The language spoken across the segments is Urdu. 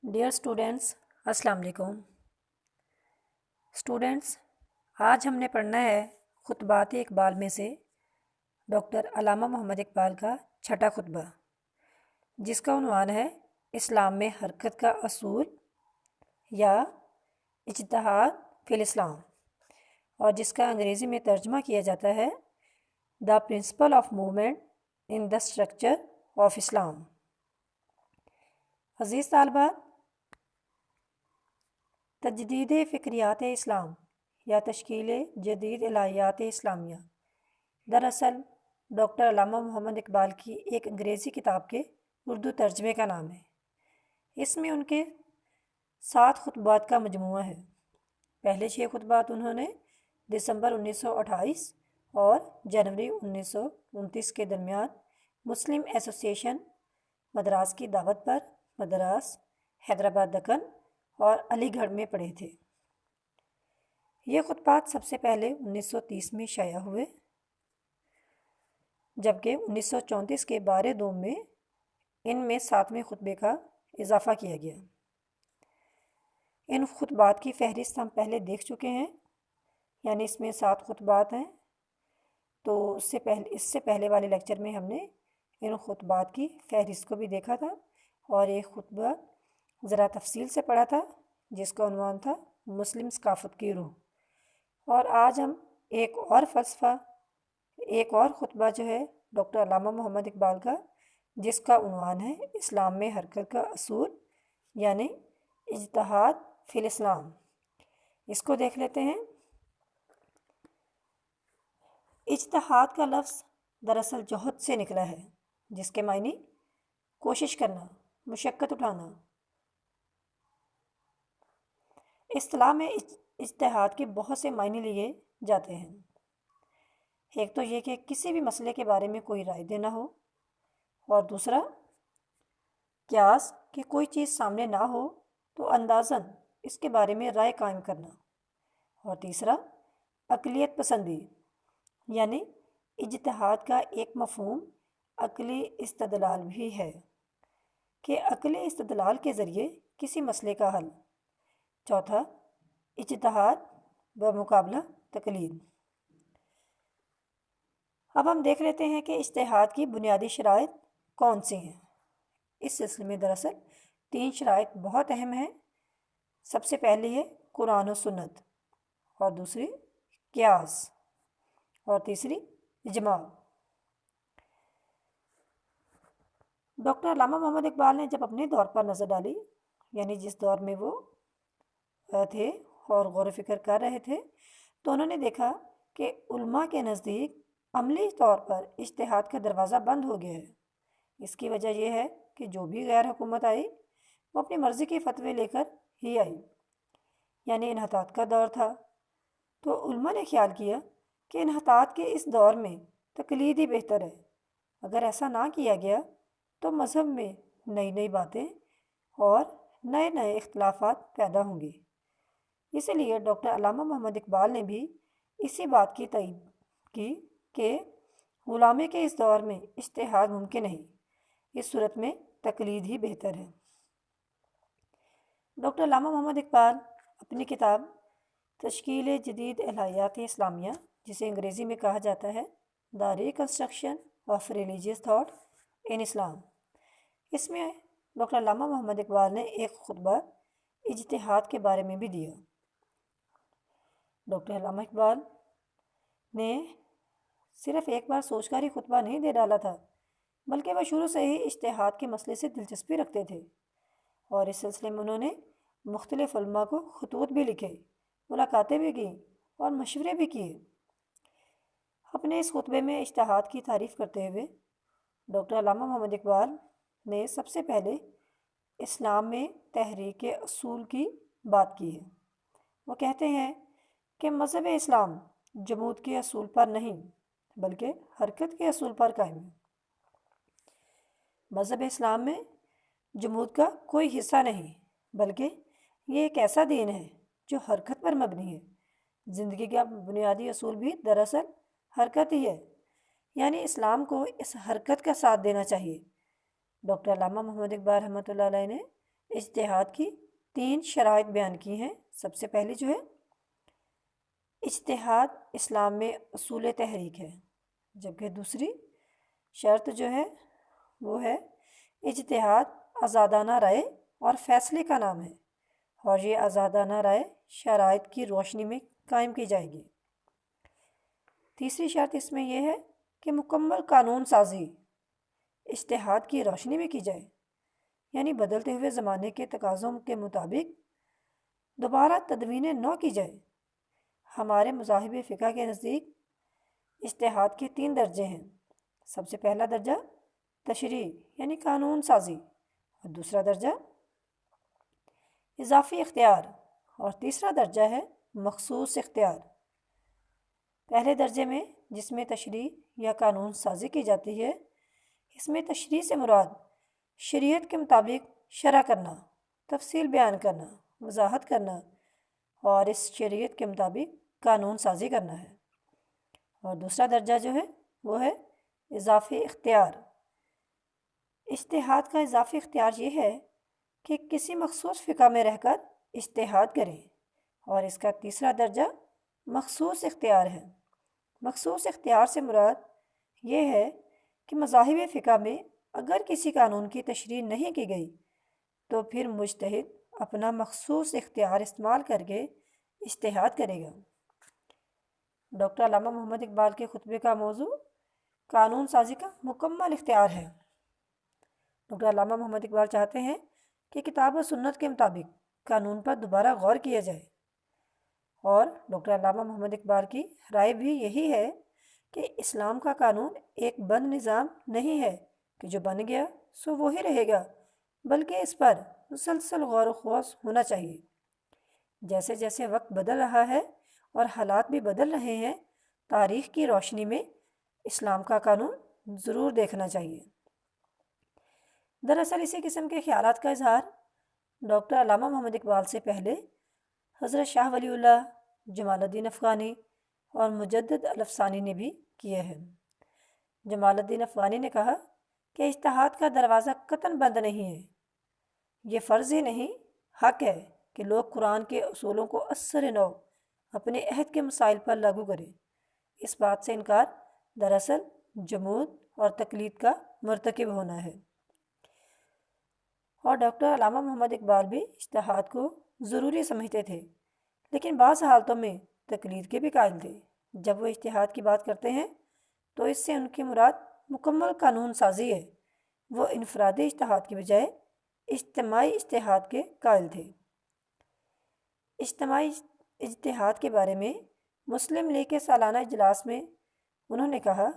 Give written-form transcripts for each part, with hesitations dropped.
ڈیئر اسٹوڈینٹس، السلام علیکم۔ اسٹوڈینٹس، آج ہم نے پڑھنا ہے خطبات اقبال میں سے ڈاکٹر علامہ محمد اقبال کا چھٹا خطبہ، جس کا عنوان ہے اسلام میں حرکت کا اصول یا اجتہاد فی الاسلام، اور جس کا انگریزی میں ترجمہ کیا جاتا ہے the principle of movement in the structure of Islam. عزیز طالبات، تجدید فکریات اسلام یا تشکیل جدید الہیات اسلامیہ دراصل ڈاکٹر علامہ محمد اقبال کی ایک انگریزی کتاب کے اردو ترجمے کا نام ہے۔ اس میں ان کے 7 خطبات کا مجموعہ ہے۔ پہلے 6 خطبات انہوں نے دسمبر 1928 اور جنوری 1929 کے درمیان مسلم ایسوسی ایشن مدراس کی دعوت پر مدراس، حیدرآباد، دکن اور علی گڑھ میں پڑھے تھے۔ یہ خطبات سب سے پہلے 1930 میں شائع ہوئے، جبکہ 1934 کے بارہ دوم میں ان میں 7ویں خطبے کا اضافہ کیا گیا۔ ان خطبات کی فہرست ہم پہلے دیکھ چکے ہیں، یعنی اس میں 7 خطبات ہیں، تو اس سے پہلے والے لیکچر میں ہم نے ان خطبات کی فہرست کو بھی دیکھا تھا اور ایک خطبہ ذرا تفصیل سے پڑھا تھا جس کا عنوان تھا مسلم ثقافت کی روح۔ اور آج ہم ایک اور خطبہ جو ہے ڈاکٹر علامہ محمد اقبال کا، جس کا عنوان ہے اسلام میں حرکت کا اصول یعنی اجتہاد فی الاسلام، اس کو دیکھ لیتے ہیں۔ اجتہاد کا لفظ دراصل جہد سے نکلا ہے، جس کے معنی کوشش کرنا، مشقت اٹھانا۔ اصطلاح میں اجتہاد کے بہت سے معنی لیے جاتے ہیں۔ ایک تو یہ کہ کسی بھی مسئلے کے بارے میں کوئی رائے دینا ہو، اور دوسرا قیاس کہ کوئی چیز سامنے نہ ہو تو اندازاً اس کے بارے میں رائے قائم کرنا، اور تیسرا عقلیت پسندی، یعنی اجتہاد کا ایک مفہوم عقلی استدلال بھی ہے کہ عقلی استدلال کے ذریعے کسی مسئلے کا حل۔ چوتھا اجتہاد بمقابلہ تقلید۔ اب ہم دیکھ لیتے ہیں کہ اجتہاد کی بنیادی شرائط کون سی ہیں۔ اس سلسلے میں دراصل 3 شرائط بہت اہم ہیں۔ سب سے پہلی ہے قرآن و سنت، اور دوسری قیاس، اور تیسری اجماع۔ ڈاکٹر علامہ محمد اقبال نے جب اپنے دور پر نظر ڈالی، یعنی جس دور میں وہ تھے اور غور و فکر کر رہے تھے، تو انہوں نے دیکھا کہ علماء کے نزدیک عملی طور پر اجتہاد کا دروازہ بند ہو گیا ہے۔ اس کی وجہ یہ ہے کہ جو بھی غیر حکومت آئی وہ اپنی مرضی کے فتوے لے کر ہی آئی، یعنی انحطاط کا دور تھا۔ تو علماء نے خیال کیا کہ انحطاط کے اس دور میں تقلید ہی بہتر ہے۔ اگر ایسا نہ کیا گیا تو مذہب میں نئی نئی باتیں اور نئے نئے اختلافات پیدا ہوں گے۔ اسی لیے ڈاکٹر علامہ محمد اقبال نے بھی اسی بات کی تائید کی کہ غلامی کے اس دور میں اجتہاد ممکن نہیں، اس صورت میں تقلید ہی بہتر ہے۔ ڈاکٹر علامہ محمد اقبال اپنی کتاب تشکیل جدید الہیات اسلامیہ، جسے انگریزی میں کہا جاتا ہے the reconstruction of religious thought in Islam, اس میں ڈاکٹر علامہ محمد اقبال نے ایک خطبہ اجتہاد کے بارے میں بھی دیا۔ ڈاکٹر علامہ اقبال نے صرف ایک بار سوچ کر ہی خطبہ نہیں دے ڈالا تھا، بلکہ وہ شروع سے ہی اجتہاد کے مسئلے سے دلچسپی رکھتے تھے، اور اس سلسلے میں انہوں نے مختلف علماء کو خطوط بھی لکھے، ملاقاتیں بھی کی اور مشورے بھی کیے۔ اپنے اس خطبے میں اجتہاد کی تعریف کرتے ہوئے ڈاکٹر علامہ محمد اقبال نے سب سے پہلے اسلام میں تحریک اصول کی بات کی ہے۔ وہ کہتے ہیں کہ مذہب اسلام جمود کے اصول پر نہیں بلکہ حرکت کے اصول پر قائم ہے۔ مذہب اسلام میں جمود کا کوئی حصہ نہیں، بلکہ یہ ایک ایسا دین ہے جو حرکت پر مبنی ہے۔ زندگی کا بنیادی اصول بھی دراصل حرکت ہی ہے، یعنی اسلام کو اس حرکت کا ساتھ دینا چاہیے۔ ڈاکٹر علامہ محمد اقبال رحمۃ اللہ علیہ نے اجتہاد کی 3 شرائط بیان کی ہیں۔ سب سے پہلی جو ہے، اجتہاد اسلام میں اصول تحریک ہے، جبکہ دوسری شرط جو ہے وہ ہے اجتہاد آزادانہ رائے اور فیصلے کا نام ہے، اور یہ آزادانہ رائے شرائط کی روشنی میں قائم کی جائے گی۔ تیسری شرط اس میں یہ ہے کہ مکمل قانون سازی اجتہاد کی روشنی میں کی جائے، یعنی بدلتے ہوئے زمانے کے تقاضوں کے مطابق دوبارہ تدوین نو کی جائے۔ ہمارے مذاہب فقہ کے نزدیک اجتہاد کے 3 درجے ہیں۔ سب سے پہلا درجہ تشریع یعنی قانون سازی، اور دوسرا درجہ اضافی اختیار، اور تیسرا درجہ ہے مخصوص اختیار۔ پہلے درجے میں، جس میں تشریع یا قانون سازی کی جاتی ہے، اس میں تشریع سے مراد شریعت کے مطابق شرع کرنا، تفصیل بیان کرنا، وضاحت کرنا، اور اس شریعت کے مطابق قانون سازی کرنا ہے۔ اور دوسرا درجہ جو ہے وہ ہے اضافی اختیار۔ اجتہاد کا اضافی اختیار یہ ہے کہ کسی مخصوص فقہ میں رہ کر اجتہاد کریں، اور اس کا تیسرا درجہ مخصوص اختیار ہے۔ مخصوص اختیار سے مراد یہ ہے کہ مذاہب فقہ میں اگر کسی قانون کی تشریح نہیں کی گئی تو پھر مجتہد اپنا مخصوص اختیار استعمال کر کے اجتہاد کرے گا۔ ڈاکٹر علامہ محمد اقبال کے خطبے کا موضوع قانون سازی کا مکمل اختیار ہے۔ ڈاکٹر علامہ محمد اقبال چاہتے ہیں کہ کتاب و سنت کے مطابق قانون پر دوبارہ غور کیا جائے، اور ڈاکٹر علامہ محمد اقبال کی رائے بھی یہی ہے کہ اسلام کا قانون ایک بند نظام نہیں ہے کہ جو بن گیا سو وہی رہے گا، بلکہ اس پر مسلسل غور و خوض ہونا چاہیے۔ جیسے جیسے وقت بدل رہا ہے اور حالات بھی بدل رہے ہیں، تاریخ کی روشنی میں اسلام کا قانون ضرور دیکھنا چاہیے۔ دراصل اسی قسم کے خیالات کا اظہار ڈاکٹر علامہ محمد اقبال سے پہلے حضرت شاہ ولی اللہ، جمال الدین افغانی اور مجدد الافسانی نے بھی کیے ہیں۔ جمال الدین افغانی نے کہا کہ اجتہاد کا دروازہ قطعاً بند نہیں ہے، یہ فرض ہی نہیں، حق ہے کہ لوگ قرآن کے اصولوں کو اثر نو اپنے عہد کے مسائل پر لاگو کریں۔ اس بات سے انکار دراصل جمود اور تقلید کا مرتکب ہونا ہے۔ اور ڈاکٹر علامہ محمد اقبال بھی اجتہاد کو ضروری سمجھتے تھے، لیکن بعض حالتوں میں تقلید کے بھی قائل تھے۔ جب وہ اجتہاد کی بات کرتے ہیں تو اس سے ان کی مراد مکمل قانون سازی ہے۔ وہ انفرادی اجتہاد کی بجائے اجتماعی اجتہاد کے قائل تھے۔ اجتماعی اجتہاد کے بارے میں مسلم لیگ کے سالانہ اجلاس میں انہوں نے کہا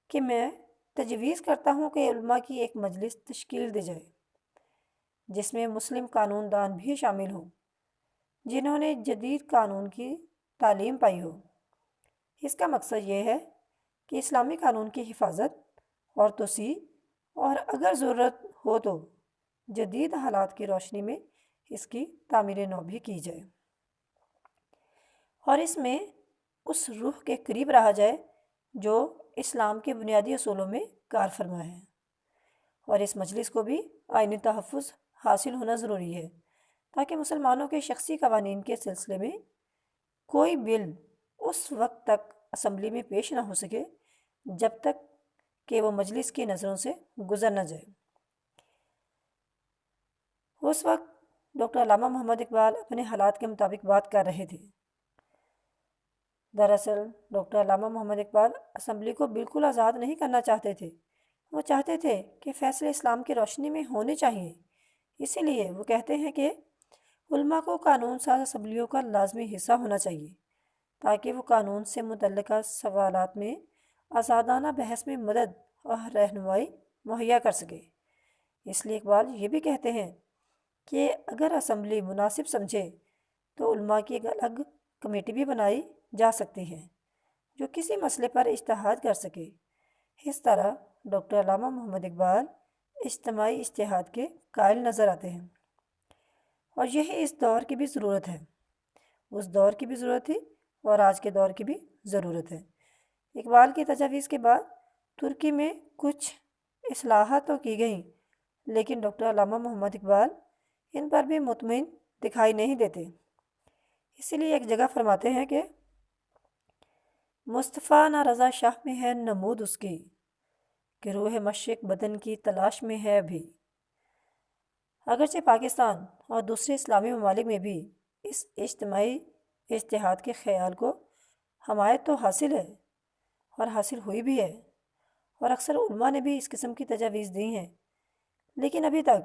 کہ میں تجویز کرتا ہوں کہ علماء کی ایک مجلس تشکیل دی جائے جس میں مسلم قانون دان بھی شامل ہوں، جنہوں نے جدید قانون کی تعلیم پائی ہو۔ اس کا مقصد یہ ہے کہ اسلامی قانون کی حفاظت اور توسیع، اور اگر ضرورت ہو تو جدید حالات کی روشنی میں اس کی تعمیر نو بھی کی جائے، اور اس میں اس روح کے قریب رہا جائے جو اسلام کے بنیادی اصولوں میں کار فرما ہے۔ اور اس مجلس کو بھی آئینی تحفظ حاصل ہونا ضروری ہے تاکہ مسلمانوں کے شخصی قوانین کے سلسلے میں کوئی بل اس وقت تک اسمبلی میں پیش نہ ہو سکے جب تک کہ وہ مجلس کی نظروں سے گزر نہ جائے۔ اس وقت ڈاکٹر علامہ محمد اقبال اپنے حالات کے مطابق بات کر رہے تھے۔ دراصل ڈاکٹر علامہ محمد اقبال اسمبلی کو بالکل آزاد نہیں کرنا چاہتے تھے، وہ چاہتے تھے کہ فیصلے اسلام کی روشنی میں ہونے چاہیے۔ اسی لیے وہ کہتے ہیں کہ علماء کو قانون ساز اسمبلیوں کا لازمی حصہ ہونا چاہیے تاکہ وہ قانون سے متعلقہ سوالات میں آزادانہ بحث میں مدد اور رہنمائی مہیا کر سکے۔ اس لیے اقبال یہ بھی کہتے ہیں کہ اگر اسمبلی مناسب سمجھے تو علماء کی ایک الگ کمیٹی بھی بنائی جا سکتی ہے جو کسی مسئلے پر اجتہاد کر سکے۔ اس طرح ڈاکٹر علامہ محمد اقبال اجتماعی اجتہاد کے قائل نظر آتے ہیں، اور یہی اس دور کی بھی ضرورت ہے، اس دور کی بھی ضرورت تھی اور آج کے دور کی بھی ضرورت ہے۔ اقبال کی تجاویز کے بعد ترکی میں کچھ اصلاحات تو کی گئیں، لیکن ڈاکٹر علامہ محمد اقبال ان پر بھی مطمئن دکھائی نہیں دیتے۔ اسی لیے ایک جگہ فرماتے ہیں کہ مصطفیٰ نہ رضا شاہ میں ہے نمود اس کی، کہ روح مشرق بدن کی تلاش میں ہے ابھی۔ اگرچہ پاکستان اور دوسرے اسلامی ممالک میں بھی اس اجتماعی اتحاد کے خیال کو حمایت تو حاصل ہے اور حاصل ہوئی بھی ہے، اور اکثر علماء نے بھی اس قسم کی تجاویز دی ہیں، لیکن ابھی تک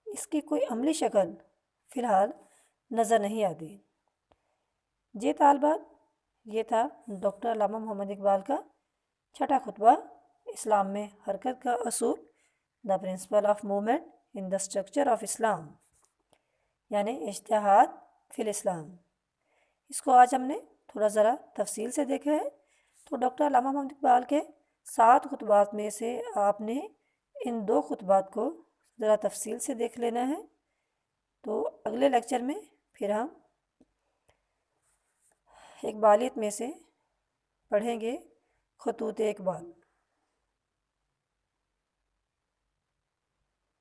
اس کی کوئی عملی شکل فی الحال نظر نہیں آتی۔ جی طالبات، یہ تھا ڈاکٹر علامہ محمد اقبال کا چھٹا خطبہ، اسلام میں حرکت کا اصول، the principle of movement in the structure of Islam, یعنی اجتہاد فی الاسلام۔ اس کو آج ہم نے تھوڑا ذرا تفصیل سے دیکھا ہے۔ تو ڈاکٹر علامہ محمد اقبال کے 7 خطبات میں سے آپ نے ان 2 خطبات کو ذرا تفصیل سے دیکھ لینا ہے۔ تو اگلے لیکچر میں پھر ہم اقبالیت میں سے پڑھیں گے خطوط اقبال۔